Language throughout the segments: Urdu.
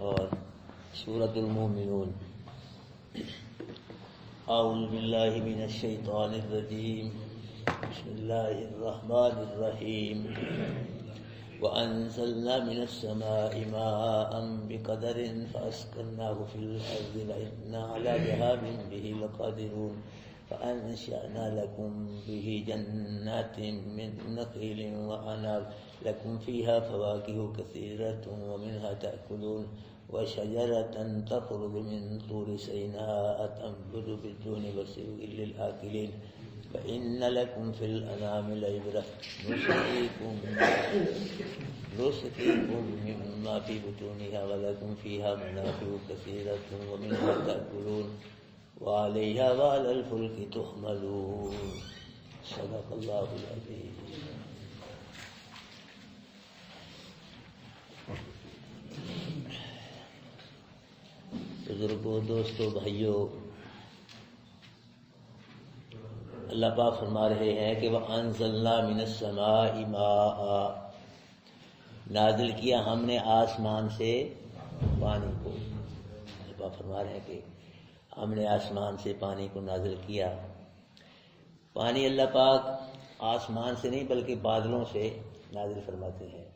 اور سورۃ المومنون۔ اعوذ باللہ من الشیطان الرجیم، بسم اللہ الرحمن الرحیم۔ وَأَنزَلْنَا مِنَ السَّمَاءِ مَاءً بِقَدَرٍ فَأَسْكَنَّاهُ فِي الْأَرْضِ وَإِنَّا عَلَى ذَهَابٍ بِهِ لَقَادِرُونَ فَأَنشَأْنَا لَكُم بِهِ جَنَّاتٍ مِّن نَخِيلٍ وَأَعْنَابٍ لَكُمْ فِيهَا فَوَاكِهُ كَثِيرَةٌ وَمِنْهَا تَأْكُلُونَ وَشَجَرَةً تَخْرُجُ مِن طُورِ سَيْنَاءَ تَنبُتُ بِالدُّهْنِ وَصِبْغٍ لِّلْآكِلِينَ وَإِنَّ لَكُمْ فِي الْأَنْعَامِ لَعِبْرَةً نُسْقِيكُم مِّمَّا فِي بُطُونِهَا وَلَكُمْ فِيهَا مَنَافِعُ كَثِيرَةٌ وَمِنْهَا تَأْكُلُونَ وَعَلَيْهَا وَعَلَى الْفُلْكِ تُحْمَلُونَ۔ صدق اللہ العظیم۔ بزرگوں، دوستوں، بھائیوں، اللہ پاک فرما رہے ہیں کہ وَأَنزَلْنَا مِنَ السَّمَاءِ مَاءً، نازل کیا ہم نے آسمان سے پانی کو۔ اللہ پاک فرما رہے ہیں کہ ہم نے آسمان سے پانی کو نازل کیا۔ پانی اللہ پاک آسمان سے نہیں بلکہ بادلوں سے نازل فرماتے ہیں۔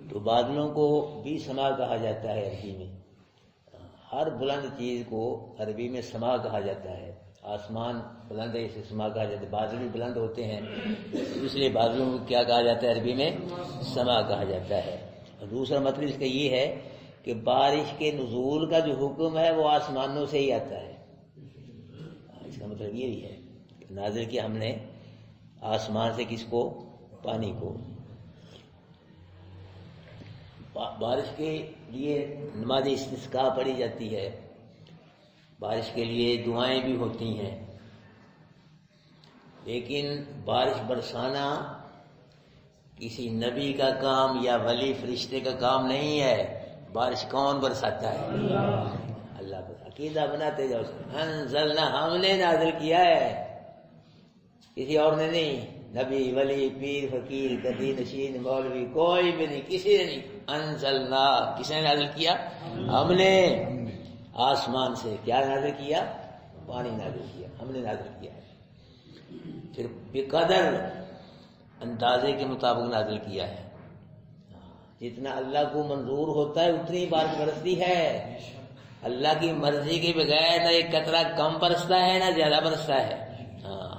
تو بادلوں کو بھی سما کہا جاتا ہے عربی میں۔ ہر بلند چیز کو عربی میں سما کہا جاتا ہے۔ آسمان بلند ہے، اسے سما کہا جاتا ہے۔ بادل بھی بلند ہوتے ہیں، اس لیے بادلوں کو کیا کہا جاتا ہے عربی میں؟ سما کہا جاتا ہے۔ اور دوسرا مطلب اس کا یہ ہے کہ بارش کے نزول کا جو حکم ہے وہ آسمانوں سے ہی آتا ہے۔ اس کا مطلب یہی ہے کہ نازل کیا ہم نے آسمان سے کس کو؟ پانی کو۔ بارش کے لیے نماز استسقاء پڑھی جاتی ہے، بارش کے لیے دعائیں بھی ہوتی ہیں، لیکن بارش برسانا کسی نبی کا کام یا ولی فرشتے کا کام نہیں ہے۔ بارش کون برساتا ہے؟ اللہ کا عقیدہ بناتے جاؤ۔ انزلنا، ہم نے نازل کیا ہے، کسی اور نے نہیں۔ نبی، ولی، پیر، فقیر، قدی، نشین، مولوی، کوئی بھی نہیں، کسی نے نہیں۔ انزلنا، کس نے نازل کیا؟ ہم نے آسمان سے کیا نازل کیا؟ پانی نازل کیا، ہم نے نازل کیا ہے۔ پھر بقدر، اندازے کے مطابق نازل کیا ہے۔ جتنا اللہ کو منظور ہوتا ہے اتنی بارش برستی ہے۔ اللہ کی مرضی کے بغیر نہ ایک قطرہ کم برستا ہے نہ زیادہ برستا ہے۔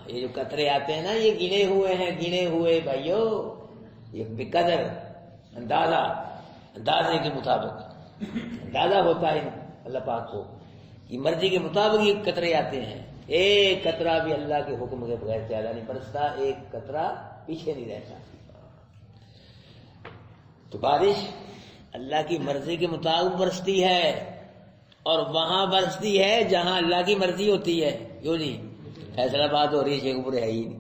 یہ جو قطرے آتے ہیں نا، یہ گنے ہوئے ہیں، گنے ہوئے بھائیو۔ یہ بقدر، اندازے کے مطابق اندازہ ہوتا ہے اللہ پاک کو کہ مرضی کے مطابق یہ قطرے آتے ہیں۔ ایک قطرہ بھی اللہ کے حکم کے بغیر زیادہ نہیں برستا، ایک قطرہ پیچھے نہیں رہتا۔ تو بارش اللہ کی مرضی کے مطابق برستی ہے، اور وہاں برستی ہے جہاں اللہ کی مرضی ہوتی ہے۔ کیوں نہیں؟ فیصلہ آباد ہو رہی ہے، شیخ پور ہے ہی نہیں،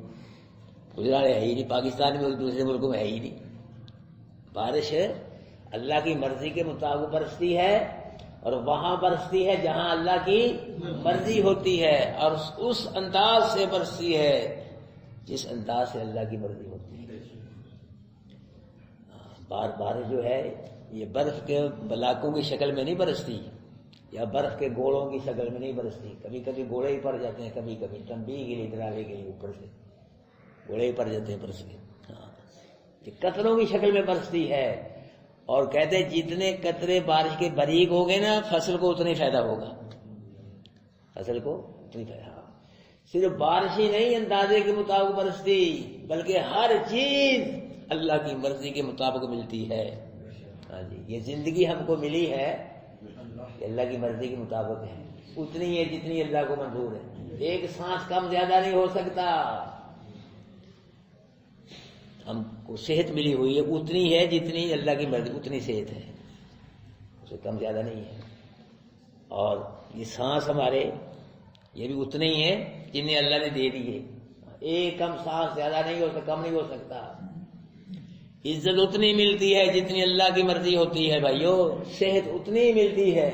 گجرات ہے ہی نہیں، پاکستان میں دوسرے ملکوں میں ہے ہی نہیں۔ بارش اللہ کی مرضی کے مطابق برستی ہے، اور وہاں برستی ہے جہاں اللہ کی مرضی ہوتی ہے، اور اس انداز سے برستی ہے جس انداز سے اللہ کی مرضی ہوتی ہے۔ بارش جو ہے یہ برف کے بلاکوں کی شکل میں نہیں برستی، یا برف کے گوڑوں کی شکل میں نہیں برستی۔ کبھی کبھی گوڑے ہی پڑ جاتے ہیں، کبھی کبھی تنبیہ کے لیے، ڈرانے کے لیے اوپر سے گوڑے ہی پڑ جاتے ہیں برس کے۔ یہ قطروں کی شکل میں برستی ہے، اور کہتے ہیں جتنے قطرے بارش کے باریک ہو گئے نا، فصل کو اتنا ہی فائدہ ہوگا، فصل کو اتنی فائدہ۔ صرف بارش ہی نہیں اندازے کے مطابق برستی، بلکہ ہر چیز اللہ کی مرضی کے مطابق ملتی ہے۔ ہاں جی، یہ زندگی ہم کو ملی ہے کہ اللہ کی مرضی کے مطابق ہے، اتنی ہے جتنی اللہ کو منظور ہے۔ ایک سانس کم زیادہ نہیں ہو سکتا۔ ہم کو صحت ملی ہوئی ہے، اتنی ہے جتنی اللہ کی مرضی، اتنی صحت ہے، اسے کم زیادہ نہیں ہے۔ اور یہ سانس ہمارے، یہ بھی اتنے ہی ہیں جنہیں اللہ نے دے دیے۔ ایک کم سانس زیادہ نہیں ہو سکتا، کم نہیں ہو سکتا۔ عزت اتنی ملتی ہے جتنی اللہ کی مرضی ہوتی ہے بھائیو، صحت اتنی ملتی ہے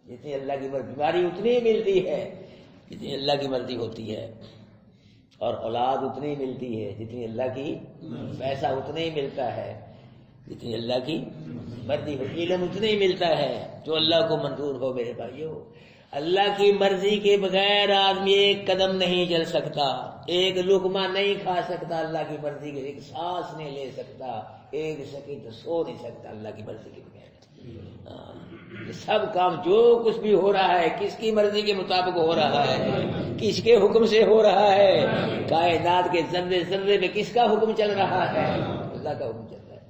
جتنی اللہ کی مرضی، بیماری اتنی ملتی ہے جتنی اللہ کی مرضی ہوتی ہے، اور اولاد اتنی ملتی ہے جتنی اللہ کی، پیسہ اتنا ہی ملتا ہے جتنی اللہ کی مرضی ہو، علم اتنا ہی ملتا ہے جو اللہ کو منظور ہو میرے بھائیو۔ اللہ کی مرضی کے بغیر آدمی ایک قدم نہیں چل سکتا، ایک لقمہ نہیں کھا سکتا اللہ کی مرضی کے، ایک سانس نہیں لے سکتا، ایک سیکنڈ سو نہیں سکتا اللہ کی مرضی کے بغیر۔ یہ سب کام جو کچھ بھی ہو رہا ہے کس کی مرضی کے مطابق ہو رہا ہے، کس کے حکم سے ہو رہا ہے؟ کائنات کے ذرے ذرے میں کس کا حکم چل رہا ہے؟ اللہ کا حکم چل رہا ہے۔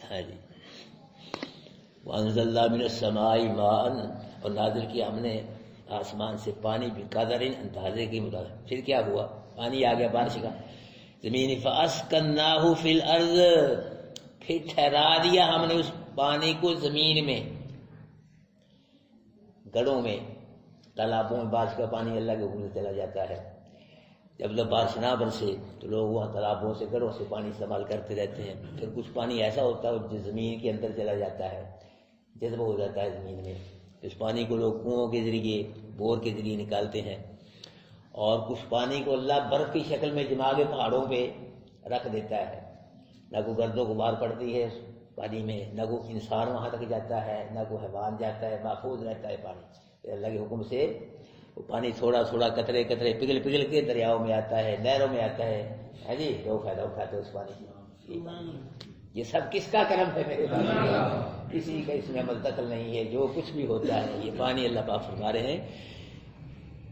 ہاں جی، وَأَنزَلْنَا مِنَ السَّمَاءِ مَاءً، اور نازل کیا ہم نے آسمان سے پانی بقدر اندازے کے مطابق۔ پھر کیا ہوا؟ پانی آ گیا بارش کا زمین، فَأَسْكَنَّاهُ فِي الْأَرْضِ، پھر ٹھہرا دیا ہم نے اس پانی کو زمین میں، گڑھوں میں، تالابوں میں۔ بارش کا پانی اللہ کے حکم سے چلا جاتا ہے۔ جب بارش نہ برسے تو لوگ وہاں تالابوں سے گڑھوں سے پانی استعمال کرتے رہتے ہیں۔ پھر کچھ پانی ایسا ہوتا ہے جو زمین کے اندر چلا جاتا ہے، جذب ہو جاتا ہے زمین میں۔ اس پانی کو لوگ کنوؤں کے ذریعے، بور کے ذریعے نکالتے ہیں، اور کچھ پانی کو اللہ برف کی شکل میں جما کے پہاڑوں پہ رکھ دیتا ہے۔ نہ کوئی گرد و غبار پڑتی ہے اس پانی میں، نہ کوئی انسان وہاں تک جاتا ہے، نہ کوئی حیوان جاتا ہے، محفوظ رہتا ہے پانی۔ پھر اللہ کے حکم سے وہ پانی تھوڑا تھوڑا قطرے قطرے پگھل پگھل کے دریاؤں میں آتا ہے، نہروں میں آتا ہے۔ ہے جی، لوگ فائدہ اٹھاتے ہیں اس پانی سے۔ یہ سب کس کا کرم ہے میرے بھائی؟ کسی کا اس میں عمل دخل نہیں ہے۔ جو کچھ بھی ہوتا ہے یہ پانی اللہ پاک فرما رہے ہیں،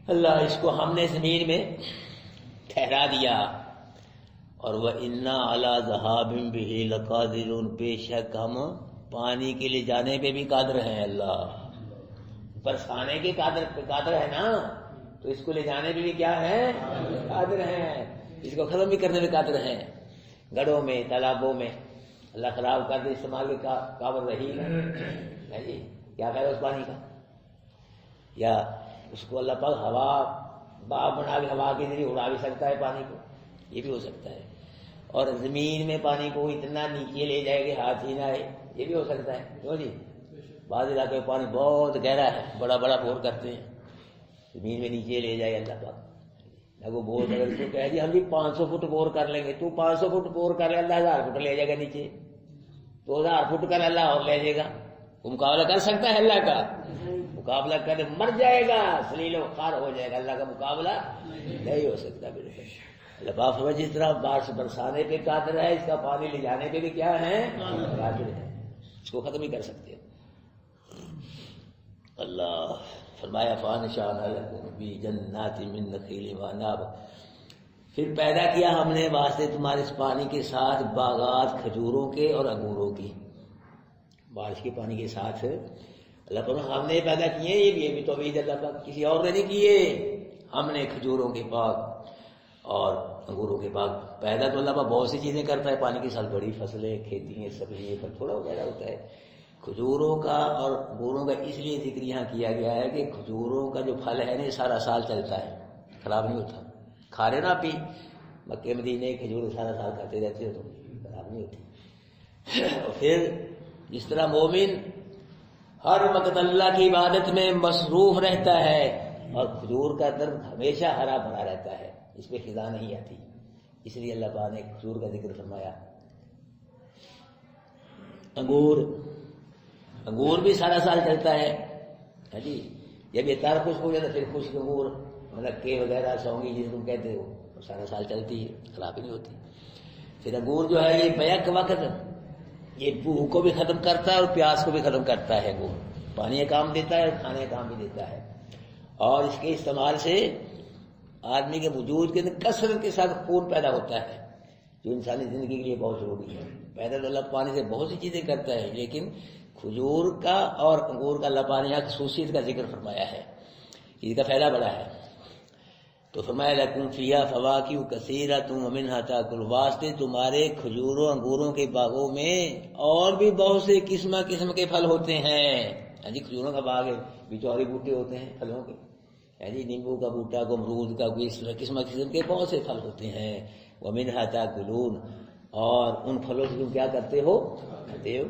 اللہ اس کو ہم نے زمین میں ٹھہرا دیا، اور وَإِنَّا عَلَىٰ ذَهَابٍ بِهِ لَقَادِرُونَ، بے شک ہم پانی کے لے جانے پہ بھی قادر ہیں۔ اللہ برسانے کے قادر ہے نا، تو اس کو لے جانے پہ بھی کیا ہے؟ قادر ہیں۔ اس کو ختم بھی کرنے میں قادر ہیں۔ گڑھوں میں، تالابوں میں اللہ خراب کر دے استعمال کے قابل رہی ہے جی، کیا خیر اس پانی کا؟ یا اس کو اللہ پاک ہوا باغ بنا کے ہوا کے ذریعے اڑا بھی سکتا ہے پانی کو، یہ بھی ہو سکتا ہے۔ اور زمین میں پانی کو اتنا نیچے لے جائے کہ ہاتھ ہی نہ آئے، یہ بھی ہو سکتا ہے۔ کیوں جی؟ بعض علاقے میں پانی بہت گہرا ہے، بڑا بڑا بور کرتے ہیں، زمین میں نیچے لے جائے اللہ پاک۔ نہ کو بور اگر تو کہہ جی ہم جی 500 فٹ بور کر لیں گے، تو 500 فٹ بور کر لے، اللہ 1000 فٹ لے جائے گا نیچے، 2000 فٹ کر اللہ اور لے جائے گا۔ وہ مقابلہ کر سکتا ہے اللہ کا؟ مقابلہ کر مر جائے گا، سلیل و خار ہو جائے گا، اللہ کا مقابلہ نہیں ہو سکتا۔ بالکل اللہ پاک فرمایا جس طرح بارش برسانے پہ قادر ہے، اس کا پانی لے جانے پہ بھی کیا ہے؟ قادر ہے، اس کو ختم ہی کر سکتے ہیں۔ اللہ فرمایا فَأَنشَأْنَا لَكُم فِيهِ جَنَّاتٍ مِّن نَخِيلٍ وَأَعْنَابٍ، پھر پیدا کیا ہم نے واسطے تمہارے اس پانی کے ساتھ باغات کھجوروں کے اور انگوروں کی۔ بارش کے پانی کے ساتھ اللہ تعالیٰ ہم نے پیدا کیے، یہ بھی توحید اللہ پاک، کسی اور نے نہیں کیے۔ ہم نے کھجوروں کے باغ اور انگوروں کے باغ پیدا، تو اللہ پاک بہت سی چیزیں کرتا ہے پانی کے ساتھ، بڑی فصلیں، کھیتی، سبزی، پھل تھوڑا وغیرہ ہوتا ہے۔ کھجوروں کا اور انگوروں کا اس لیے ذکر یہاں کیا گیا ہے کہ کھجوروں کا جو پھل ہے نا سارا سال چلتا ہے، خراب نہیں ہوتا۔ کھا رہے نا آپ بھی مکے مدینے کھجور سارا سال کھاتے رہتے ہو تو خراب نہیں ہوتی۔ اور پھر جس طرح مومن ہر وقت اللہ کی عبادت میں مصروف رہتا ہے، اور کھجور کا درخت ہمیشہ ہرا بھرا رہتا ہے، اس پہ خزاں نہیں آتی، اس لیے اللہ پاک نے کھجور کا ذکر فرمایا۔ انگور بھی سارا سال چلتا ہے جی، جب یہ تار خشک ہو جاتا پھر خشک انگور ملکے وغیرہ سونگی جس تم کہتے ہو وہ سارا سال چلتی ہے، خراب ہی نہیں ہوتی۔ پھر انگور جو ہے یہ بیک وقت یہ بھوک کو بھی ختم کرتا ہے اور پیاس کو بھی ختم کرتا ہے۔ انگور پانی کا کام دیتا ہے اور کھانے کا کام بھی دیتا ہے، اور اس کے استعمال سے آدمی کے وجود کے اندر کثرت کے ساتھ خون پیدا ہوتا ہے، جو انسانی زندگی کے لیے بہت ضروری ہے۔ پیدا تو اللہ پانی سے بہت سی چیزیں کرتا ہے، لیکن کھجور کا اور انگور کا اللہ پاک نے خصوصیت کا ذکر فرمایا ہے، اس کا فائدہ بڑا ہے۔ تو فرمایا لَكُمْ فِيهَا فَوَاكِهُ كَثِيرَةٌ وَمِنْهَا تَأْكُلُونَ، واسطے تمہارے کھجوروں انگوروں کے باغوں میں اور بھی بہت سے قسم کے پھل ہوتے ہیں۔ جی کھجوروں کا باغ ہے، بیچوری بوٹے ہوتے ہیں پھلوں کے، جی نیمبو کا بوٹا، امرود کا، کوئی اس طرح قسم کے بہت سے پھل ہوتے ہیں۔ وَمِنْهَا تَأْكُلُونَ، اور ان پھلوں سے تم کیا کرتے ہو؟ کھاتے ہو۔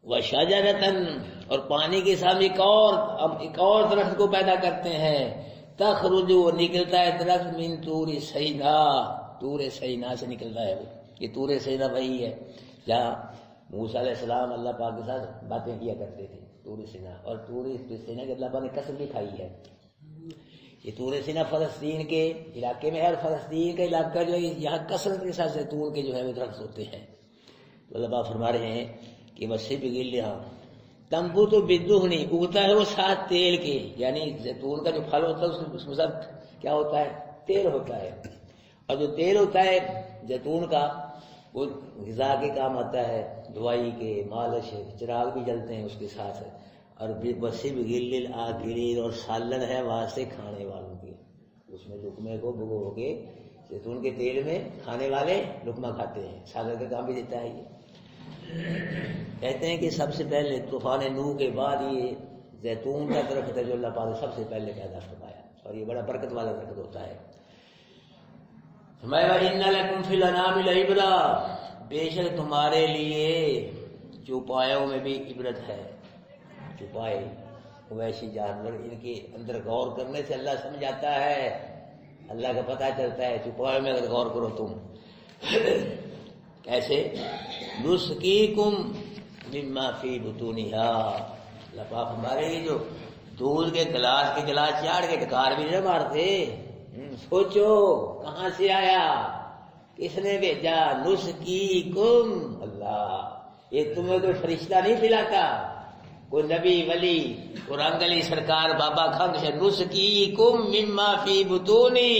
وَشَجَرَةً، اور پانی کے سامنے ایک اور درخت کو پیدا کرتے ہیں، تخرج، وہ نکلتا ہے درخت من طور سینا، طور سینا سے نکلتا ہے وہ. یہ طور سینا وہی ہے جہاں موسیٰ علیہ السلام اللہ پاک کے ساتھ باتیں کیا کرتے تھے، طور سینا. اور طور سینا کے اللہ پاک نے قسم بھی کھائی ہے. یہ طور سینا فلسطین کے علاقے میں ہے، اور فلسطین کا علاقہ جو ہے یہاں کثرت کے ساتھ زیتون کے جو ہے وہ درخت ہوتے ہیں. تو اللہ پاک فرما رہے ہیں کہ وسیع بگل تمبو تو بدو نہیں اگتا ہے وہ ساتھ تیل کے، یعنی زیتون کا جو پھل ہوتا ہے اس میں سب کیا ہوتا ہے؟ تیل ہوتا ہے. اور جو تیل ہوتا ہے زیتون کا وہ غذا کے کام آتا ہے، دوائی کے، مالش، چراغ بھی جلتے ہیں اس کے ساتھ. اور وسیع بگل آخرین، اور سالن ہے واسطے کھانے والوں کی. اس میں لقمے کو بھگو کے زیتون کے تیل میں کھانے والے لقمہ کھاتے ہیں، سالن کا کام بھی دیتا ہے. یہ کہتے ہیں کہ سب سے پہلے طوفان نوح کے بعد یہ زیتون کا درخت ہے جو اللہ پاک نے سب سے پہلے پیدا فرمایا، اور یہ بڑا برکت والا درخت ہوتا ہے. فرمایا ان لکم فی الانعام لعبرۃ، بے شک تمہارے لیے چوپایوں میں بھی عبرت ہے. چوپائے مویشی جانور، ان کے اندر غور کرنے سے اللہ سمجھ آتا ہے، اللہ کا پتہ چلتا ہے. چوپایوں میں اگر غور کرو تم کیسے؟ نسقیکم مما فی بطونہا، اللہ پاک ہمارے یہ جو دودھ کے گلاس چاڑ کے ڈکار بھی نہیں مارتے. سوچو کہاں سے آیا، کس نے بھیجا؟ نسقیکم، اللہ. یہ تمہیں کوئی فرشتہ نہیں پلاتا، کوئی نبی ولی، قرآن علی سرکار بابا خنگ سے. نسقیکم مما فی بطونی،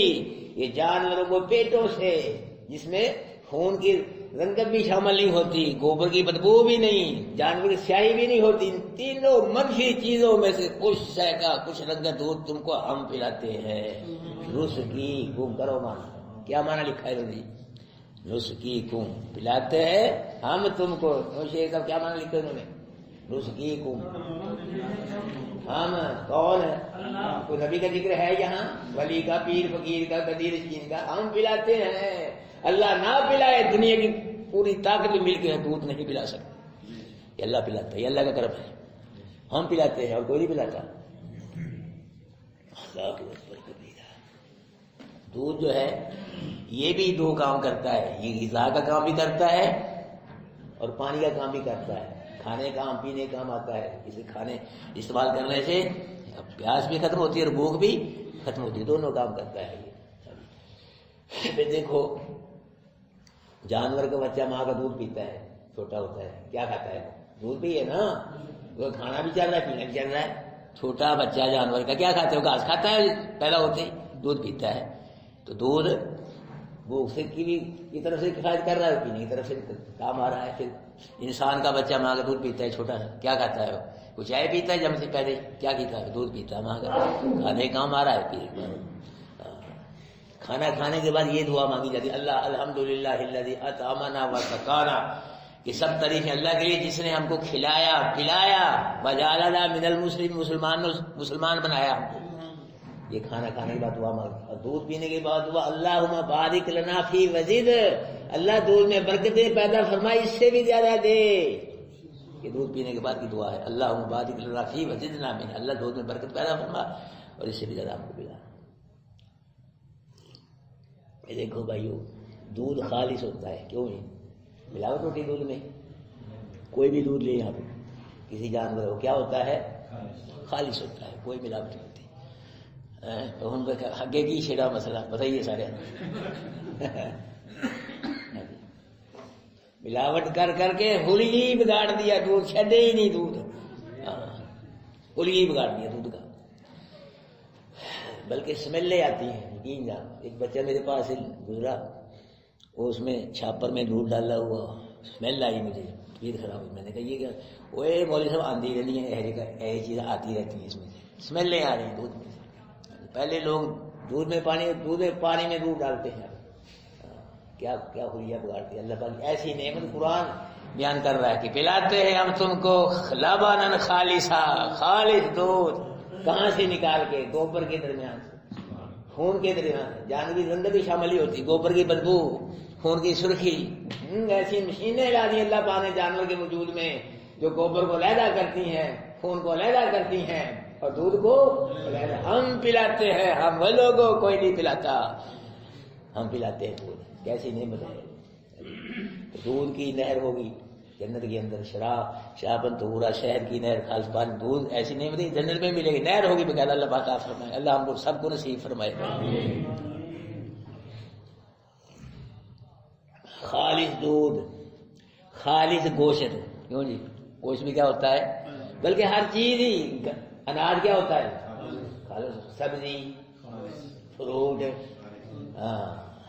یہ جانوروں کو پیٹوں سے جس میں خون کی رنگت بھی شامل نہیں ہوتی، گوبر کی بدبو بھی نہیں، جانور کی سیاہی بھی نہیں ہوتی، ان تینوں منفی چیزوں میں سے کچھ شے کا کچھ رنگت دودھ تم کو ہم پلاتے ہیں. نسقی کم کرو مانا، کیا مانا لکھا ہے جی؟ نسقی کم پلاتے ہیں ہم تم کو. شیخ صاحب کیا مانا لکھا ہے انہوں نے؟ نسقی کم، ہم کون ہے؟ کوئی نبی کا ذکر ہے یہاں؟ ولی کا، پیر فقیر کا، قدیر شکین کا؟ ہم پلاتے ہیں. اللہ نہ پلائے دنیا کی پوری طاقت مل کے دودھ نہیں پلا سکتے. یہ اللہ پلاتا ہے، یہ اللہ کا کرم ہے. ہم پلاتے ہیں اور کوئی نہیں پلاتا. دودھ جو ہے یہ بھی دو کام کرتا ہے، یہ غذا کا کام بھی کرتا ہے اور پانی کا کام بھی کرتا ہے. کھانے کام، پینے کام آتا ہے. اسے کھانے استعمال کرنے سے پیاس بھی ختم ہوتی ہے اور بھوک بھی ختم ہوتی ہے، دونوں کام کرتا ہے. یہ دیکھو جانور کا بچہ ماں کا دودھ پیتا ہے، چھوٹا ہوتا ہے، کیا کھاتا ہے؟ دودھ بھی ہے نا. وہ کھانا بھی چل رہا ہے، پینا بھی چل رہا ہے. چھوٹا بچہ جانور کا کیا کھاتا ہے؟ وہ گھاس کھاتا ہے، پیدا ہوتے ہی دودھ پیتا ہے. تو دودھ بھوک سے کی طرف سے کفایت کر رہا ہے، پینے کی طرف سے کام آ رہا ہے. پھر انسان کا بچہ ماں کا دودھ پیتا ہے، چھوٹا سا کیا کھاتا ہے؟ وہ چائے پیتا ہے، جب سے پہلے کیا پیتا ہے؟ دودھ پیتا ہے ماں کا. کھانے کام آ رہا ہے. پھر کھانا کھانے کے بعد یہ دعا مانگی جاتی ہے، اللہ الحمدللہ الذی اطعمنا وسقانا، کہ سب تعریفیں اللہ کے لیے جس نے ہم کو کھلایا پلایا، وجعلنا من المسلمین، مسلمان بنایا ہم کو. یہ کھانا کھانے کے بعد دعا مانگی. اور دودھ پینے کے بعد دعا اللہم بارک لنا فی وزد، اللہ دودھ میں برکتیں پیدا فرمائی، اس سے بھی زیادہ دے. یہ دودھ پینے کے بعد کی دعا ہے، اللہم بارک لنا فی وزدنا من، اللہ دودھ میں برکت پیدا فرما اور اس سے بھی زیادہ ہم کو پلا. دیکھو بھائیو، دودھ خالص ہوتا ہے، کیوں نہیں؟ ملاوٹ ہوتی دودھ میں. کوئی بھی دودھ لے یہاں پہ کسی جانور ہو، کیا ہوتا ہے؟ خالص ہوتا ہے، کوئی ملاوٹ نہیں ہوتی. تو ہم آگے کی چھیڑا مسئلہ بتائیے سارے. ملاوٹ کر کر کے ہولی بگاڑ دیا دودھ، چھڈے ہی نہیں دودھ. ہولی بگاڑ دیا دودھ کا، بلکہ سمیلیں آتی ہیں. یقین جان، ایک بچہ میرے پاس گزرا، وہ اس میں چھاپر میں دودھ ڈالا ہوا، اسمیل آئی، مجھے طبیعت خراب ہوئی. میں نے کہا یہ کیا؟ وہ مولوی صاحب آندھی رہی ہیں، ایسی چیزیں آتی رہتی ہیں، اس میں سے اسمیلیں آ رہی ہیں دودھ میں. پہلے لوگ دودھ میں پانی میں دودھ ڈالتے ہیں. کیا کیا ہولیاں بگاڑتی ہے. اللہ پاک ایسی نعمت قرآن بیان کر رہا ہے کہ پلاتے ہیں ہم تم کو لبناً خالصا، خالص دودھ. کہاں سے نکال کے؟ گوبر کے درمیان سے، خون کے درمیان سے. جانوری رنگت بھی شامل ہی ہوتی، گوبر کی بدبو، خون کی سرخی. ایسی مشینیں لا دی اللہ پاک نے جانور کے وجود میں جو گوبر کو علیحدہ کرتی ہیں، خون کو علیحدہ کرتی ہیں. اور دودھ کو ہم پلاتے ہیں، ہم وہ لوگوں کوئی نہیں پلاتا، ہم پلاتے ہیں دودھ۔ کیسی نعمت ہے، دودھ کی نہر ہوگی جنت کے اندر، شرابن طہورا، شہد کی نہر، خالص پانی، دودھ، ایسی نعمت جنت میں ملے گی، نہر ہوگی بقاعدہ۔ اللہ پاک عطا فرمائے، اللہ ہم کو سب کو نصیب فرمائے۔ خالص دودھ، خالص گوشت، کیوں جی گوشت بھی کیا ہوتا ہے، بلکہ ہر چیز ہی، اناج کیا ہوتا ہے، خالص سبزی، فروٹ،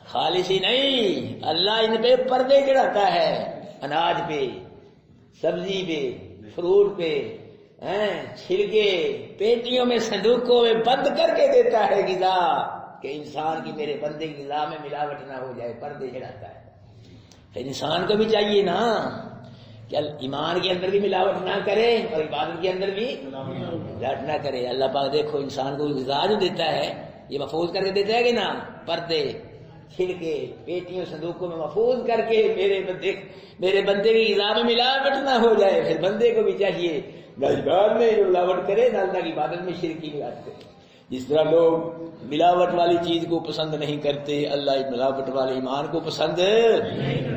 خالص ہی نہیں، اللہ ان پہ پردے چڑھاتا ہے، اناج پہ، سبزی پہ، فروٹ پہ، چھلکے پیٹیوں میں، صندوقوں میں بند کر کے دیتا ہے غذا، کہ انسان کی، میرے بندے کی غذا میں ملاوٹ نہ ہو جائے، پردے چڑھاتا ہے۔ پھر انسان کو بھی چاہیے نا کہ ایمان کے اندر بھی ملاوٹ نہ کرے اور عبادت کے اندر بھی ملاوٹ نہ کرے۔ اللہ پاک دیکھو انسان کو غذا جو دیتا ہے یہ محفوظ کر کے دیتا ہے کہ نا، پردے، چھلکے، پیٹیوں، صندوقوں میں محفوظ کر کے، میرے بندے کی غذا میں ملاوٹ نہ ہو جائے۔ پھر بندے کو بھی چاہیے نہ عبادت میں ملاوٹ کرے، نہ اللہ کی عبادت میں شرکی ملاوٹ کرے۔ جس طرح لوگ ملاوٹ والی چیز کو پسند نہیں کرتے، اللہ ملاوٹ والے ایمان کو پسند،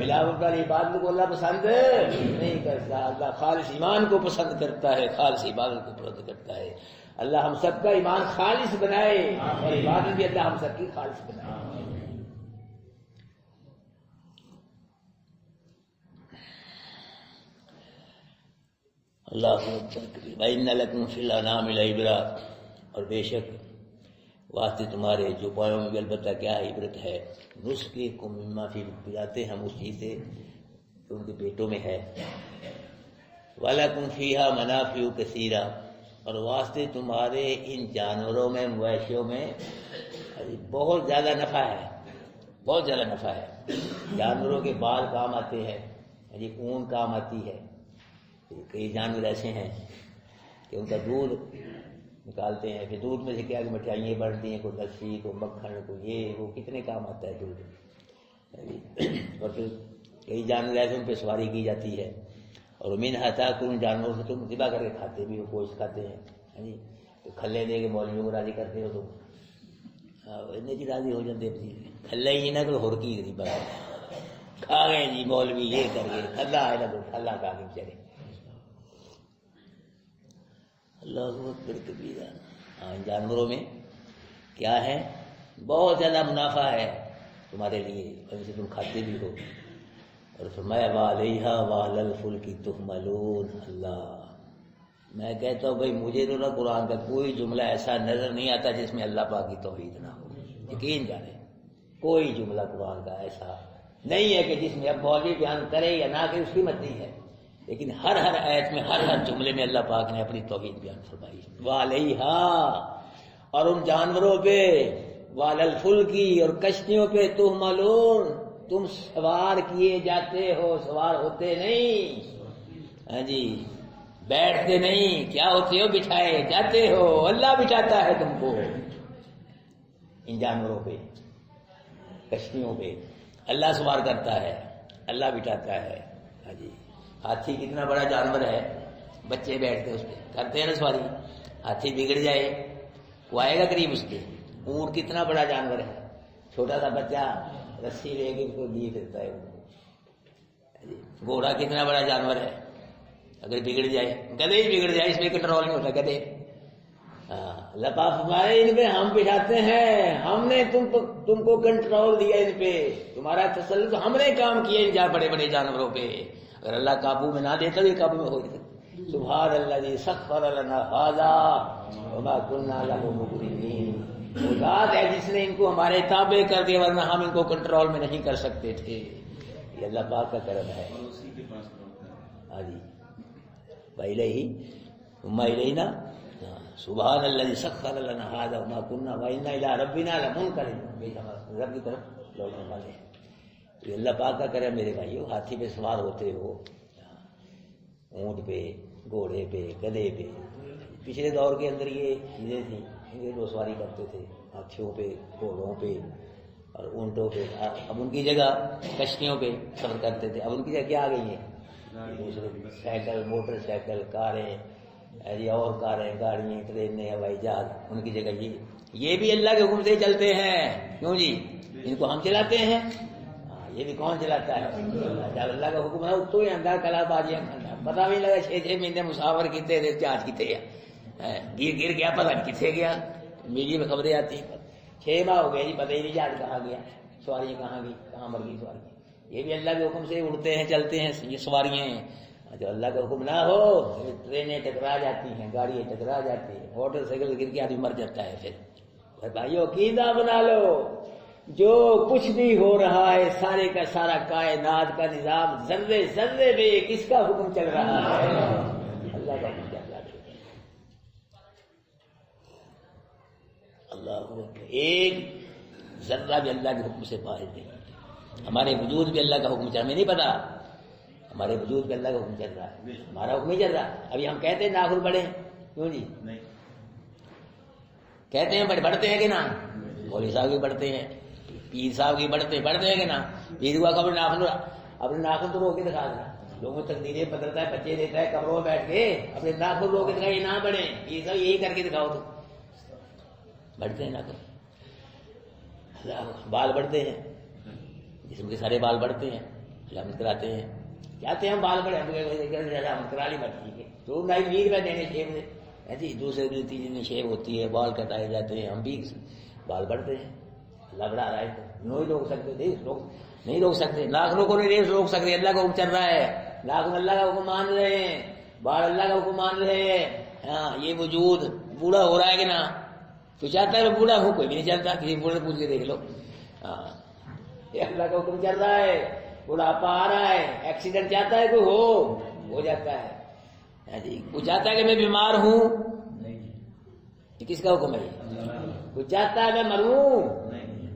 ملاوٹ والی عبادت کو اللہ پسند نہیں کرتا۔ اللہ خالص ایمان کو پسند کرتا ہے، خالص عبادت کو پسند کرتا ہے۔ اللہ ہم سب کا ایمان خالص بنائے اور عبادت بھی اللہ ہم سب کی خالص بنائے۔ اللہ وَإِنَّ لَكُمْ فِي الْأَنْعَامِ لَعِبْرَةً، اور بے شک واسطے تمہارے جو پایوں میں بھی البتہ کیا ہے، عبرت ہے۔ نُسْقِيكُم مِّمَّا فِي، پلاتے ہم اس چیز سے جو ان کے پیٹوں میں ہے۔ وَلَكُمْ فِيهَا مَنَافِعُ كَثِيرَةٌ، اور واسطے تمہارے ان جانوروں میں، مویشیوں میں بہت زیادہ نفع ہے، بہت زیادہ نفع ہے۔ جانوروں کے بال کام آتے ہیں، اون کام آتی ہے۔ کئی جانور ایسے ہیں کہ ان کا دودھ نکالتے ہیں، پھر دودھ میں سے کیا کہ مٹھائیاں بنتی ہیں، کوئی لسی، کوئی مکھن، کوئی یہ وہ، کتنے کام آتا ہے دودھ۔ اور پھر کئی جانور ایسے ان پہ سواری کی جاتی ہے، اور منھا تاکلون، جانوروں سے تم ذبح کر کے کھاتے بھی ہو، گوشت کھاتے ہیں جی۔ تو کھلے دے کے مولویوں کو راضی کرتے ہو تو اتنے جی راضی ہو جاتے ہیں، کھلے ہی نہ تو ہرکی گئی بات کھا گئے جی مولوی، یہ کر گئے، کھلا ہے نا تو کھلا کھا کے چلے۔ اللہ اکبر کبیرہ۔ ہاں، جانوروں میں کیا ہے، بہت زیادہ منافع ہے تمہارے لیے، اور ان سے تم کھاتے بھی ہو۔ اور فرمایا وَعَلَيْهَا وَعَلَى الْفُلْكِ تُحْمَلُونَ۔ اللہ، میں کہتا ہوں بھائی مجھے تو نہ قرآن کا کوئی جملہ ایسا نظر نہیں آتا جس میں اللہ پاک کی توحید نہ ہو، یقین جانے کوئی جملہ قرآن کا ایسا نہیں ہے کہ جس میں اب مولوی بیان کرے یا نہ کرے، اس کی مت نہیں ہے، لیکن ہر آیت میں، ہر جملے میں اللہ پاک نے اپنی توحید بیان فرمائی۔ وَعَلَيْهَا، اور ان جانوروں پہ، وَعَلَى الْفُلْكِ، اور کشتیوں پہ، تُحْمَلُونَ، تم سوار کیے جاتے ہو، سوار ہوتے نہیں، ہاں جی، بیٹھتے نہیں، کیا ہوتے ہو، بٹھائے جاتے ہو، اللہ بٹھاتا ہے تم کو ان جانوروں پہ، کشتیوں پہ، اللہ سوار کرتا ہے، اللہ بٹھاتا ہے، ہاں جی۔ ہاتھی کتنا بڑا جانور ہے، بچے بیٹھتے اس پہ، کرتے ہیں نا سواری۔ ہاتھی بگڑ جائے وہ آئے گا قریب اس کے۔ اونٹ کتنا بڑا جانور ہے، چھوٹا سا بچہ رسی لے کے اس کو لیے پھرتا ہے۔ گھوڑا کتنا بڑا جانور ہے، اگر بگڑ جائے، گدھے ہی بگڑ جائے، اس میں کنٹرول نہیں ہوتا گدھے۔ اللہ پاک فرمائے ان پہ ہم بٹھاتے ہیں، ہم نے تم کو کنٹرول دیا ان پہ، تمہارا تسلط ہم نے کام کیا ان بڑے بڑے جانوروں پہ۔ اگر اللہ قابو میں نہ دیتا تو یہ قابو میں ہو جاتا۔ سبحان الذی سخر لنا ھذا وما كنا له مقرنین، وہ ذات ہے جس نے ان کو ہمارے تابع کر دیا، ورنہ ہم ان کو کنٹرول میں نہیں کر سکتے تھے۔ یہ اللہ پاک کا کرم ہے۔ ہاں جی، وَإِلَيْهِ ثُمَّ إِلَيْنَا، سبحان الذی سخر لنا ھذا وما كنا وَإِنَّا إِلَىٰ رَبِّنَا لَمُنقَلِبُونَ، رب کی طرف لوٹنے والے ہیں۔ یہ اللہ پاک کا کرم میرے بھائیو۔ ہاتھی پہ سوار ہوتے ہو، اونٹ پہ، گھوڑے پہ، گدھے پہ۔ پچھلے دور کے اندر یہ چیزیں تھیں، یہ لوگ سواری کرتے تھے ہاتھیوں پہ، گھوڑوں پہ اور اونٹوں پہ۔ اب ان کی جگہ کشتیوں پہ سفر کرتے تھے، اب ان کی جگہ کیا آ گئی ہیں، دوسرے سائیکل، موٹر سائیکل، کاریں، ایسی اور کاریں، گاڑیاں، ٹرینیں، ہوائی جہاز، ان کی جگہ یہ بھی اللہ کے حکم سے چلتے ہیں. کیوں جی؟ ان کو ہم چلاتے ہیں. یہ بھی کون چلاتا ہے؟ جب اللہ کا حکم ہے تو یہ اندر کلا بازیاں پتا بھی نہیں لگا. 6 مہینے مسافر کیتے تھے، جہاز کیتے گر گیا، پتہ نہیں کتنے گیا. میڈیا میں خبریں آتی ہیں 6 ماہ ہو گئے جی، پتہ ہی نہیں جہاز کہاں گیا، سواریاں کہاں گئی، کہاں مر گئی سواریاں. یہ بھی اللہ کے حکم سے اڑتے ہیں، چلتے ہیں. یہ سواریاں ہیں. جو اللہ کا حکم نہ ہو ٹرینیں ٹکرا جاتی ہیں، گاڑیاں ٹکرا جاتی ہیں، موٹر سائیکل گر کے آدمی مر جاتا ہے. پھر بھائیو عقیدہ بنا لو، جو کچھ بھی ہو رہا ہے سارے کا سارا کائنات کا نظام ذرے ذرے میں کس کا حکم چل رہا ہے؟ اللہ کا حکم چل رہا ہے. اللہ ایک ذرہ بھی اللہ کے حکم سے باہر نہیں. ہمارے وجود بھی اللہ کا حکم چل رہا ہے. ہمیں نہیں پتا ہمارے وجود بھی اللہ کا حکم چل رہا ہے. ہمارا حکم ہی چل رہا ہے. ابھی ہم کہتے ہیں ناخن بڑھے، کیوں جی؟ کہتے ہیں بڑھتے ہیں کہ نا؟ مولوی صاحب بھی بڑھتے ہیں، پیر صاحب کی بڑھتے ہیں کہ نا؟ پیر ہوا قبر ناخن، اپنے ناخن تو رو کے دکھا رہا ہے. لوگوں کو تقدیریں بدلتا ہے، بچے دیتا ہے، قبروں میں بیٹھ کے اپنے ناخن رو کے دکھا. یہ نہ بڑھے، پیر صاحب یہی کر کے دکھاؤ تو بڑھتے ہیں. ناخن بال بڑھتے ہیں، جسم کے سارے بال بڑھتے ہیں. علامت کراتے ہیں، چاہتے ہیں ہم بال بڑھے، ہم کرا لی بڑھتی ہے تو نئی میر میں دینے شیب جی. دوسرے دن تیسرے دن شیب ہوتی ہے، بال کٹائے جاتے ہیں، ہم بھی بال بڑھتے ہیں. اللہ بڑھا رہا ہے تو نہیں روک سکتے، نہیں روک سکتے. ناخنوں کو نہیں روک سکتے. اللہ کا حکم چل رہا ہے، ناخن اللہ کا حکم مان رہے ہیں، بال اللہ کا حکم مان رہے ہیں. ہاں یہ وجود بوڑھا ہو رہا ہے کہ نا؟ تو چاہتا ہے میں بوڑھا ہوں، کوئی بھی نہیں چاہتا. کسی بوڑھے پوچھ کے دیکھ لو. ہاں یہ اللہ کا حکم چل رہا ہے. بڑھاپا آ رہا ہے، ایکسیڈنٹ چاہتا ہے کوئی ہو جاتا ہے جی. کوئی چاہتا ہے کہ میں بیمار ہوں، یہ کس کا حکم ہے؟ کوئی چاہتا ہے میں مروں،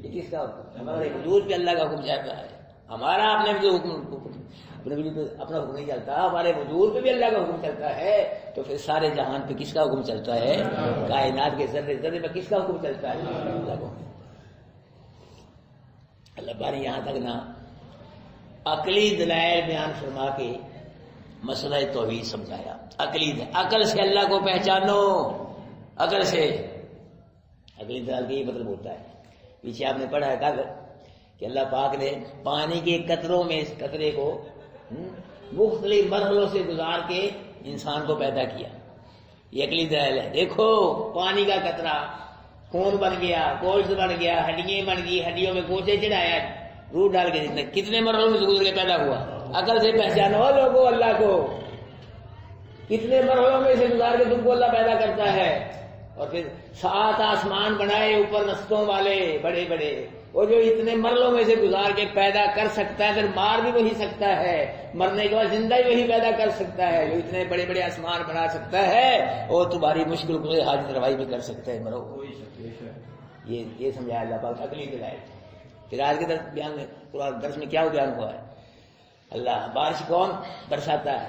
یہ کس کا حکم؟ ہمارے وجود پہ اللہ کا حکم چل رہا ہے. ہمارا اپنے جو حکم اپنا حکم نہیں چلتا، ہمارے وجود پہ بھی اللہ کا حکم چلتا ہے. تو پھر سارے جہان پہ کس کا حکم چلتا ہے؟ کائنات کے ذرے ذرے میں کس کا حکم چلتا ہے؟ اللہ کا. اللہ باری یہاں تک نا عقلی دلائل بیان فرما کے مسئلہ توحید سمجھایا. عقل سے اللہ کو پہچانو. عقل سے عقلی دلائل کا یہ مطلب ہوتا ہے. پیچھے آپ نے پڑھا ہے کل کہ اللہ پاک نے پانی کے قطروں میں اس قطرے کو مختلف مرحلوں سے گزار کے انسان کو پیدا کیا. یہ عقلی دلائل ہے. دیکھو پانی کا قطرہ خون بن گیا، گوشت بن گیا، ہڈیاں بن گئی، ہڈیوں میں گوشے چڑھایا، روح ڈال کے کتنے مرحلوں میں گزر کے پیدا ہوا. عقل سے پہچانو لوگوں اللہ کو. کتنے مرحلوں میں سے گزار کے تم کو اللہ پیدا کرتا ہے. اور پھر 7 آسمان بنائے اوپر نستوں والے بڑے بڑے، اور جو اتنے مرحلوں میں سے گزار کے پیدا کر سکتا ہے، پھر مار بھی وہی سکتا ہے، مرنے کے بعد زندہ ہی وہی پیدا کر سکتا ہے. جو اتنے بڑے بڑے آسمان بنا سکتا ہے اور تمہاری مشکل کو حاجت روائی بھی کر سکتا ہے. مرو یہ سمجھایا اللہ پاک عقلی دلائل. پھر آج کے بیان میں قرآن درس میں کیا بیان ہوا ہے؟ اللہ بارش کون برساتا ہے؟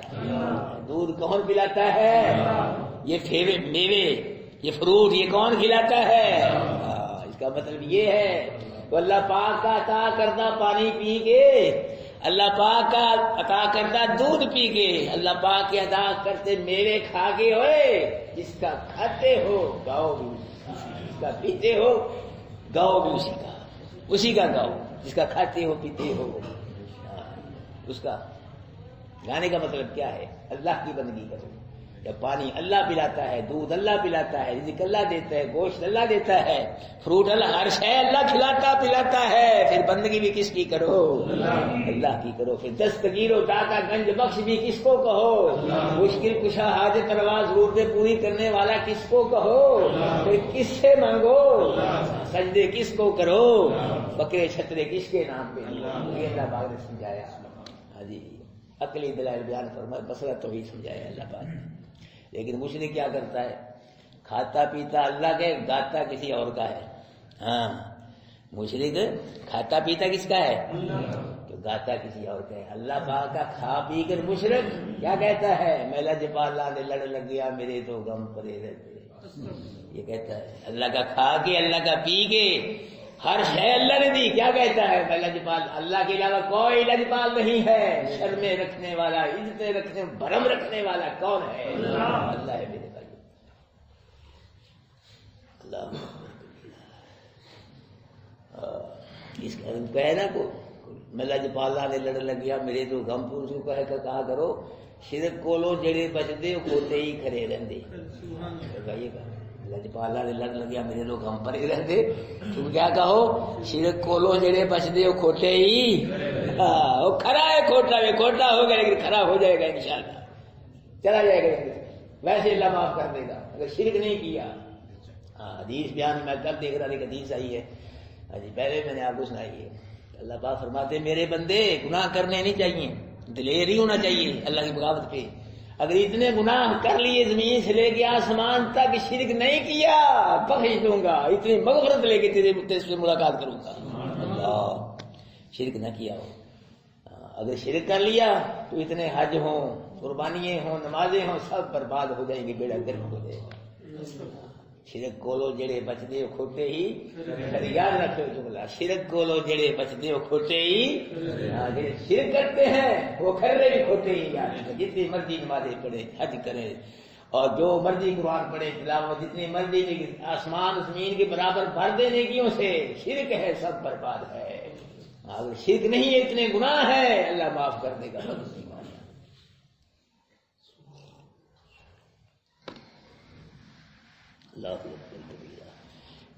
دودھ کون پلاتا ہے؟ یہ میوے، یہ فروٹ، یہ کون کھلاتا ہے؟ اس کا مطلب یہ ہے تو اللہ پاک کا عطا کردہ پانی پی کے، اللہ پاک کا عطا کردہ دودھ پی کے، اللہ پاک کے عطا کرتے میوے کھا کے ہوئے، جس کا کھاتے ہو گاؤ بھی، جس کا پیتے ہو گاؤ بھی اسی کا گاؤ، جس کا کھاتے ہو پیتے ہو اس کا. گانے کا مطلب کیا ہے؟ اللہ کی بندگی کرو. جب پانی اللہ پلاتا ہے، دودھ اللہ پلاتا ہے، رزق اللہ دیتا ہے، گوشت اللہ دیتا ہے، فروٹ اللہ، ہر شے اللہ کھلاتا پلاتا ہے، پھر بندگی بھی کس کی کرو؟ اللہ کی کرو. پھر دستگیر و داتا گنج بخش بھی کس کو کہو؟ مشکل کشا حاجت روا ضرورتیں پوری کرنے والا کس کو کہو؟ پھر کس سے مانگو؟ سجدے کس کو کرو؟ بکرے چھترے کس کے نام پہ؟ یہ اللہ پاک نے سمجھایا. ہاں جی عقلی دلائل بیان فرمایا، مسئلہ توحید سمجھایا اللہ پاک. لیکن مشرک کیا کرتا ہے؟ کھاتا پیتا اللہ کے، گاتا کسی اور کا ہے. ہاں مشرک کھاتا پیتا کس کا ہے؟ تو گاتا کسی اور کا ہے. اللہ پاک کا کھا پی کر مشرک کیا کہتا ہے؟ میں لجپالا نے لڑ لگ گیا میرے تو غم پرے رہتے. یہ کہتا ہے اللہ کا کھا کے، اللہ کا پی کے ہر شے اللہ نے دی. کیا کہتا ہے؟ میں لجپال، اللہ کے علاوہ کوئی لجپال نہیں ہے. شرمیں رکھنے والا، عزتیں رکھنے، بھرم رکھنے والا کون ہے؟ اللہ ہے میرے بھائی. اللہ اس کا کہنا کو میں لجپالا نے لڑ لگ گیا میرے تو غم پور سے کہا کرو شرک کولو جڑے بچتے کھوتے ہی کھڑے رہندے. لجپالا نے لڑ لگیا میرے لوگ غم پر ہی رہتے. تم کیا کہو؟ شرک کولو جڑے بچتے ہو کھوتے ہی. وہ کھڑا ہے کھوٹا میں، کھوٹا ہو گیا لیکن کھڑا ہو جائے گا انشاءاللہ، چلا جائے گا. ویسے اللہ معاف کر دے گا اگر شرک نہیں کیا. حدیث بیان میں کل دیکھ رہا تھا کہ حدیث آئی ہے، پہلے میں نے آپ کو سنائی ہے. اللہ پاک فرماتے میرے بندے گناہ کرنے نہیں چاہیے، دلیر ہی ہونا چاہیے اللہ کی بغاوت پہ. اگر اتنے گناہ کر لیے زمین سے لے کے آسمان تک شرک نہیں کیا بخش دوں گا، اتنی مغفرت لے کے تیرے سے ملاقات کروں گا. اللہ شرک نہ کیا ہو. اگر شرک کر لیا تو اتنے حج ہوں، قربانیاں ہوں، نمازیں ہوں، سب برباد ہو جائیں گے، بیڑا گرک ہو جائے گا. شرک کولو جڑے بچتے ہو کھوٹے ہی. یاد رکھو جملہ، شرک کولو جڑے بچتے ہو کھوٹے ہی. جڑے شرک کرتے ہیں وہ کھرے بھی کھوٹے ہی. یاد رکھو جتنی مرضی نمازیں پڑھے، حج کرے اور جو مرضی قرآن پڑھے، تلاوت جتنی مرضی آسمان زمین کے برابر بھر دے نیکیوں سے، شرک ہے سب برباد ہے. اگر شرک نہیں ہے اتنے گناہ ہے اللہ معاف کر دے گا.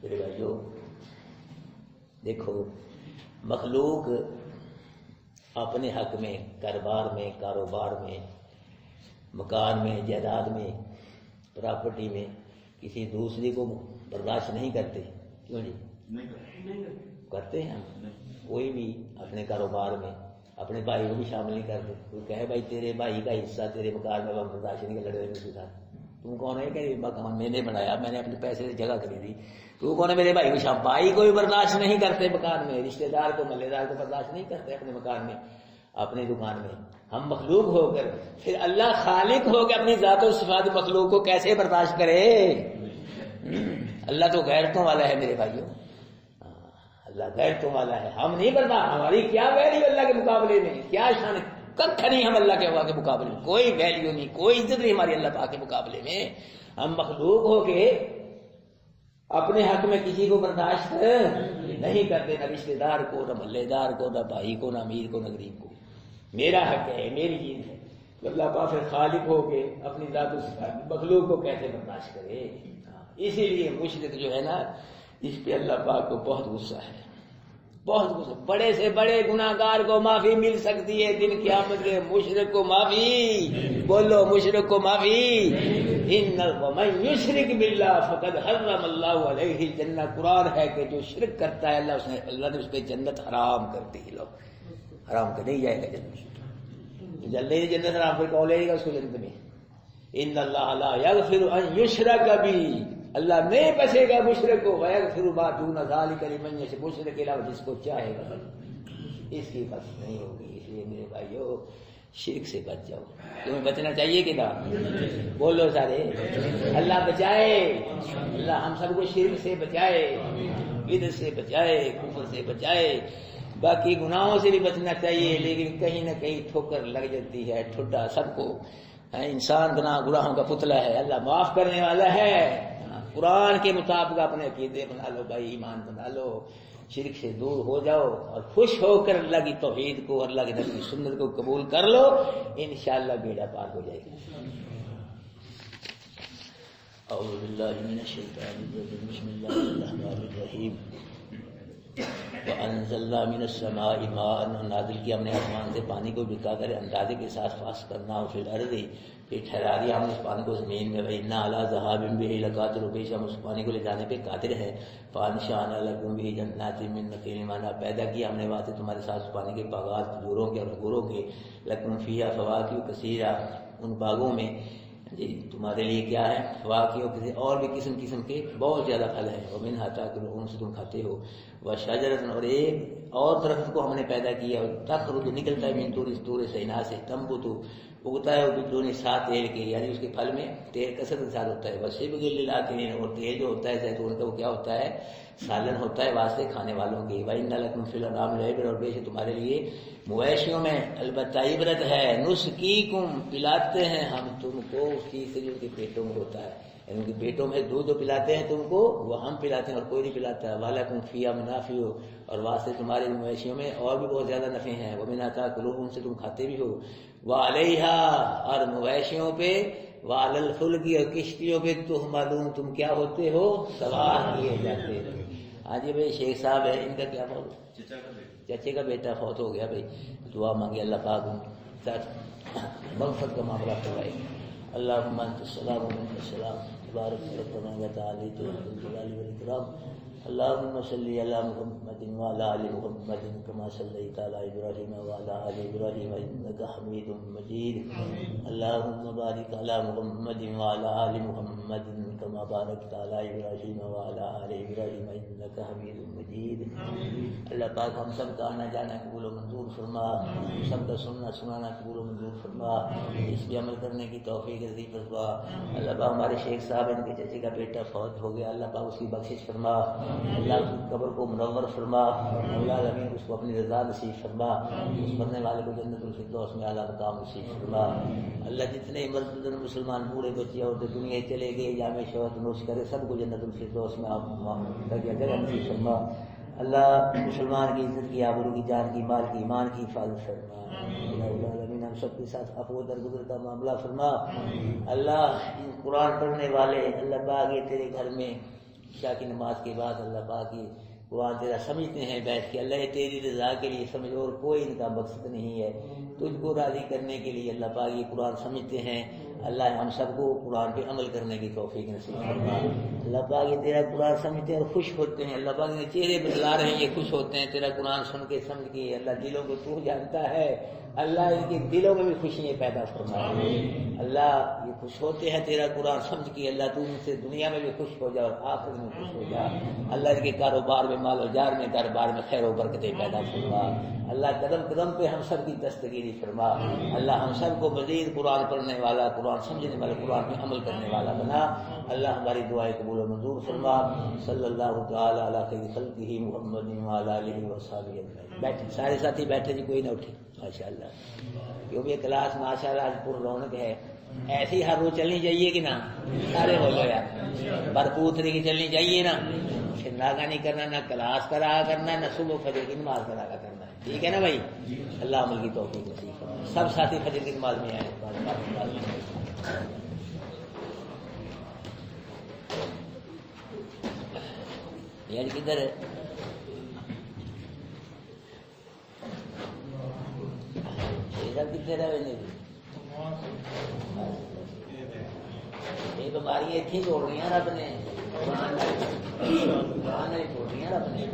میرے بھائیو دیکھو، مخلوق اپنے حق میں، کاروبار میں، مکان میں، جائیداد میں، پراپرٹی میں کسی دوسری کو برداشت نہیں کرتے. کیوں جی؟ کرتے ہیں ہم. کوئی بھی اپنے کاروبار میں اپنے بھائی کو بھی شامل نہیں کرتے. کوئی کہے بھائی تیرے بھائی کا حصہ تیرے مکان میں برداشت نہیں کر لڑے اس کے ساتھ. تم کون ہے کہ مکان میں نے بنایا، میں نے اپنے پیسے سے جگہ خریدی، تو کون ہے میرے بھائی کو شام. بھائی کو بھی برداشت نہیں کرتے مکان میں، رشتے دار کو، محلے دار کو برداشت نہیں کرتے اپنے مکان میں، اپنی دکان میں. ہم مخلوق ہو کر پھر اللہ خالق ہو کے اپنی ذات و صفات مخلوق کو کیسے برداشت کرے؟ اللہ تو غیرتوں والا ہے میرے بھائیوں. اللہ غیرتوں والا ہے، ہم نہیں برداشت. ہماری کیا ویلیو اللہ کے مقابلے میں، کیا شان ہے؟ ککھ نہیں ہم اللہ کے ہوا کے مقابلے میں، کوئی ویلیو نہیں، کوئی عزت نہیں ہماری اللہ پاک کے مقابلے میں. ہم مخلوق ہو کے اپنے حق میں کسی کو برداشت نہیں کرتے، نہ رشتے دار کو، نہ محلے دار کو، نہ بھائی کو، نہ امیر کو، نہ غریب کو. میرا حق ہے، میری چیز ہے. اللہ پاک پھر خالق ہو کے اپنی ذات و صفات مخلوق کو کیسے برداشت کرے؟ اسی لیے مشرک جو ہے نا، اس پہ اللہ پاک کو بہت غصہ ہے، بہت غصہ. بڑے سے بڑے گناہگار کو معافی مل سکتی ہے دن قیامت کے، مشرک کو معافی. بولو مشرک کو معافی. ان ومن یشرک باللہ فقد حرم اللہ علیہ الجنہ. قرآن ہے کہ جو شرک کرتا ہے اللہ نے اس پہ جنت حرام کر دی. لو حرام کر نہیں جائے گا جنت، جلدی جنت حرام پھر کون لے گا اس کو جنت میں؟ ان اللہ لا یغفر ان یشرک بہ. اللہ نہیں بچے گا مشرک کو، ویغفر ما دون ذلک لمن یشاء. مشرک کے علاوہ جس کو چاہے گا اس کی بس نہیں ہوگی. اس لیے میرے بھائیو شرک سے بچ جاؤ. تمہیں بچنا چاہیے کہ نہ؟ بولو سارے. اللہ بچائے، اللہ ہم سب کو شرک سے بچائے، بدعت سے بچائے، کفر سے بچائے. باقی گناہوں سے بھی بچنا چاہیے، لیکن کہیں نہ کہیں ٹھوکر لگ جاتی ہے. ٹھڈا سب کو، انسان گناہوں کا پتلا ہے، اللہ معاف کرنے والا ہے. قرآن کے مطابق اپنے عقیدے بنا لو بھائی، ایمان بنا لو، شرک سے دور ہو جاؤ اور خوش ہو کر اللہ کی توحید کو، اللہ کی نبی کی سنت کو قبول کر لو، انشاءاللہ بیڑا پار ہو جائے گا. اعوذ باللہ من الشیطان الرجیم. بسم اللہ الرحمن الرحیم. وانزلنا من السماء ماء. نازل کیا ہم نے آسمان سے پانی کو بکا کر اندازے کے ساتھ فاس کرنا، پھر الارض پھر ٹھہرا دیا ہم نے اس پانی کو زمین میں. وَإِنَّا عَلَىٰ ذَهَابٍ بِهِ لَقَادِرُونَ. بے شک ہم اس پانی کو لے جانے پہ قادر ہے. فَأَنشَأْنَا لَكُم بِهِ جَنَّاتٍ مِّن نَخِيلٍ. مانا پیدا کیا ہم نے واسطے تمہارے ساتھ اس پانی کے باغات کھجوروں کے اور انگوروں کے. لَكُم فِيهَا فَوَاكِهُ كَثِيرَةٌ. ان باغوں میں جی تمہارے لیے کیا ہے؟ فواکہ اور بھی قسم قسم کے بہت زیادہ پھل ہیں. وَمِنْهَا تَأْكُلُونَ. ان سے تم کھاتے ہو. وَشَجَرَةً. اور ایک اور درخت کو ہم نے پیدا کیا، تخرج نکلتا ہے من طور سینا سے. تنبت اگتا ہے وہ بدون سات تیل کے، یعنی اس کے پھل میں تیل کثرت کے ساتھ ہوتا ہے، بس بغل لاتے، اور تیل جو ہوتا ہے زیتون کا وہ کیا ہوتا ہے؟ سالن ہوتا ہے واسطے کھانے والوں کی۔ وَإِنَّ لَكُمْ فِي الْأَنْعَامِ لَعِبْرَةً، اور بے شک تمہارے لیے مویشیوں میں البتہ عبرت ہے۔ نُسْقِيكُمْ، پلاتے ہیں ہم تم کو اس چیز سے جو ان کے پیٹوں میں ہوتا ہے، یعنی ان کے پیٹوں میں دودھ جو پلاتے ہیں تم کو وہ ہم پلاتے ہیں اور کوئی نہیں پلاتا۔ وَلَكُمْ فِيهَا مَنَافِعُ، اور واسطے تمہارے مویشیوں میں اور بھی بہت زیادہ نفع ہیں۔ وَمِنْهَا تَأْكُلُونَ، ان سے تم کھاتے بھی ہو۔ وَعَلَيْهَا، اور مویشیوں پہ، وَعَلَى الْفُلْكِ، اور کشتیوں پہ تُحْمَلُونَ، تم کیا ہوتے ہو؟ سوار کیے جاتے ہو۔ ہاں جی بھائی شیخ صاحب ہے، ان کا کیا فوت؟ چچے کا بیٹا فوت ہو گیا بھائی، دعا مانگے اللہ پاک مغفرت کا معاملہ کروائے۔ اللہم انت السلام و منک السلام، تبارک ربنا و تعالی ذو الجلال والاکرام۔ اللہم صلی علی محمد وعلی آل محمد کما صلیت علی ابراہیم وعلی آل ابراہیم انک حمید مجید۔ اللہم بارک علی محمد وعلی آل محمد کما بارکت علی ابراہیم وعلی آل ابراہیم انک حمید مجید۔ اللہ پاک ہم سب کا آنا جانا قبول و منظور فرما، ہم سب کا سننا سنانا قبول و منظور فرما، اس پہ عمل کرنے کی توفیق نصیب فرما۔ اللہ پاک ہمارے شیخ صاحب ان کے چچے کا بیٹا فوت ہو گیا، اللہ پاک اس کی بخشش فرما، اللہ اس کی قبر کو منور فرما، مولا العالمین اس کو اپنی رضا نصیب فرما، اس مرنے والے کو جنت الفردوس میں اعلیٰ مقام نصیب فرما۔ اللہ جتنے مرد مسلمان بوڑھے بچے اور دنیا چلے گئے یا میں شہوت نوش کرے سب کو جنت الفردوس میں آپ جگہ نصیب فرما۔ اللہ مسلمان کی عزت کی، آبرو کی، جان کی، مال کی، ایمان کی حفاظت فرما۔ العالمین ہم سب کے ساتھ عفو و درگزر کا معاملہ فرما۔ اللہ ان قرآن پڑھنے والے اللہ پاک یہ تیرے گھر میں عشاء کی نماز کے بعد اللہ پاک کی قرآن تیرا سمجھتے ہیں بیٹھ کے، اللہ یہ تیری رضا کے لیے سمجھ، اور کوئی ان کا مقصد نہیں ہے، تجھ کو راضی کرنے کے لیے اللہ پاک یہ قرآن سمجھتے ہیں۔ اللہ ہم سب کو قرآن پہ عمل کرنے کی توفیق نصیب فرما۔ اللہ پاک یہ تیرا قرآن سمجھتے ہیں اور خوش ہوتے ہیں، اللہ پاک یہ چہرے بتلا رہے ہیں یہ خوش ہوتے ہیں تیرا قرآن سن کے سمجھ کے۔ اللہ دلوں کو تو جانتا ہے، اللہ ان کے دلوں میں بھی خوشیاں پیدا فرما۔ اللہ یہ خوش ہوتے ہیں تیرا قرآن سمجھ کے، اللہ تو ان سے دنیا میں بھی خوش ہو جا اور آخرت میں خوش ہو جا۔ اللہ ان کے کاروبار میں، مال و جار میں، دربار میں خیر و برکتیں پیدا فرما۔ اللہ قدم قدم پہ ہم سب کی دستگیری فرما۔ اللہ ہم سب کو مزید قرآن پڑھنے والا، قرآن سمجھنے والا، قرآن میں عمل کرنے والا بنا۔ اللہ ہماری دعائیں قبول و منظور فرما۔ صلی اللہ تعالی علی خیر خلقہ محمد وعلی آلہ وصحبہ اجمعین۔ بیٹھے سارے ساتھی بیٹھے جی، کوئی نہ اٹھے ماشاءاللہ، کیونکہ کلاس ماشاءاللہ آج پر رونق ہے، ایسی ہر روز چلنی چاہیے کہ نا؟ سارے ہو گئے یار، بھرپور طریقے چلنی چاہیے نا، پھر ناگا نہیں کرنا، نہ کلاس کرا کرنا، نہ صبح فجر کی نماز کرا کرنا، ٹھیک ہے نا بھائی؟ اللہ عمل کی توفیق نصیب فرمائے۔ سب ساتھی فجر کی نماز میں آئے۔ یار کدھر ہے؟ کتنے رہے یہ بیماری اتنی چھوڑ رہی ہیں رب نے، چھوڑ رہی ہیں رب نے۔